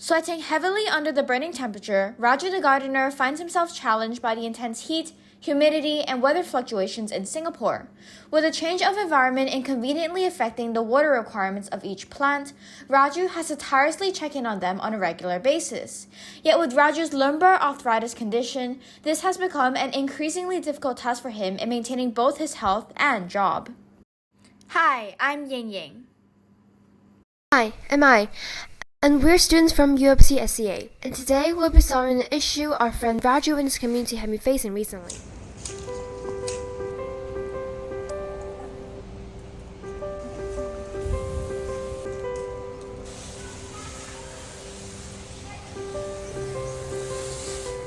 Sweating heavily under the burning temperature, Raju the gardener finds himself challenged by the intense heat, humidity, and weather fluctuations in Singapore. With a change of environment inconveniently affecting the water requirements of each plant, Raju has to tirelessly check in on them on a regular basis. Yet with Raju's lumbar arthritis condition, this has become an increasingly difficult task for him in maintaining both his health and job. Hi, I'm Ying Ying. Hi, I'm I. And we're students from UOPC SCA, and today we'll be solving an issue our friend Raju and his community have been facing recently.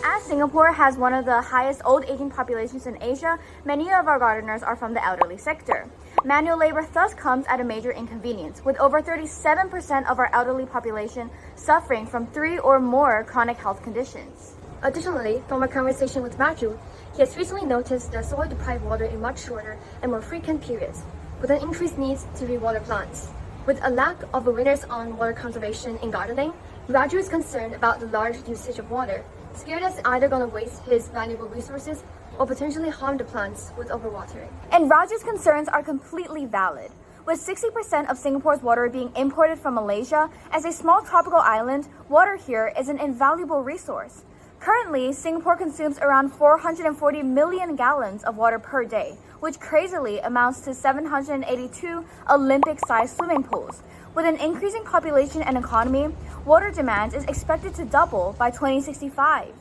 As Singapore has one of the highest old aging populations in Asia, many of our gardeners are from the elderly sector. Manual labor thus comes at a major inconvenience, with over 37% of our elderly population suffering from 3 or more chronic health conditions. Additionally, from a conversation with Raju, he has recently noticed that soil deprives water in much shorter and more frequent periods, with an increased need to rewater plants. With a lack of awareness on water conservation in gardening, Raju is concerned about the large usage of water, scared that it's either going to waste his valuable resources or potentially harm the plants with overwatering. And Raju's concerns are completely valid. With 60% of Singapore's water being imported from Malaysia, as a small tropical island, water here is an invaluable resource. Currently, Singapore consumes around 440 million gallons of water per day, which crazily amounts to 782 Olympic-sized swimming pools. With an increasing population and economy, water demand is expected to double by 2065.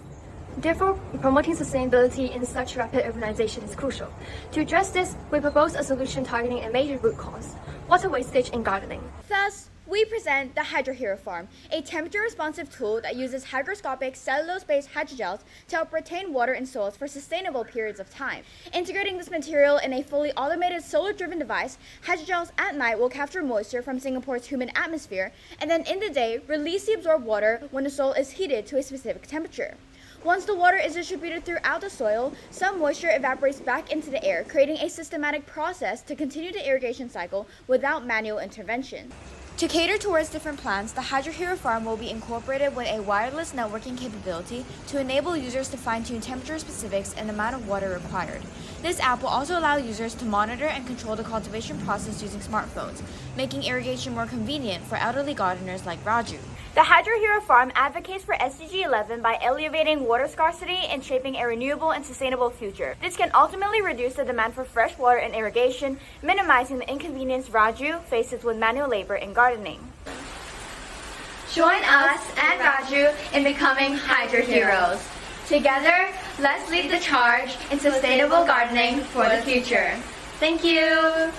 Therefore, promoting sustainability in such rapid urbanization is crucial. To address this, we propose a solution targeting a major root cause: water wastage in gardening. Thus, we present the HydroHero Farm, a temperature-responsive tool that uses hygroscopic cellulose-based hydrogels to help retain water in soils for sustainable periods of time. Integrating this material in a fully automated solar-driven device, hydrogels at night will capture moisture from Singapore's humid atmosphere, and then in the day, release the absorbed water when the soil is heated to a specific temperature. Once the water is distributed throughout the soil, some moisture evaporates back into the air, creating a systematic process to continue the irrigation cycle without manual intervention. To cater towards different plants, the HydroHero Farm will be incorporated with a wireless networking capability to enable users to fine-tune temperature specifics and the amount of water required. This app will also allow users to monitor and control the cultivation process using smartphones, making irrigation more convenient for elderly gardeners like Raju. The HydroHero Farm advocates for SDG 11 by alleviating water scarcity and shaping a renewable and sustainable future. This can ultimately reduce the demand for fresh water and irrigation, minimizing the inconvenience Raju faces with manual labor in gardening. Join us and Raju in becoming Hydro Heroes. Together, let's lead the charge in sustainable gardening for the future. Thank you!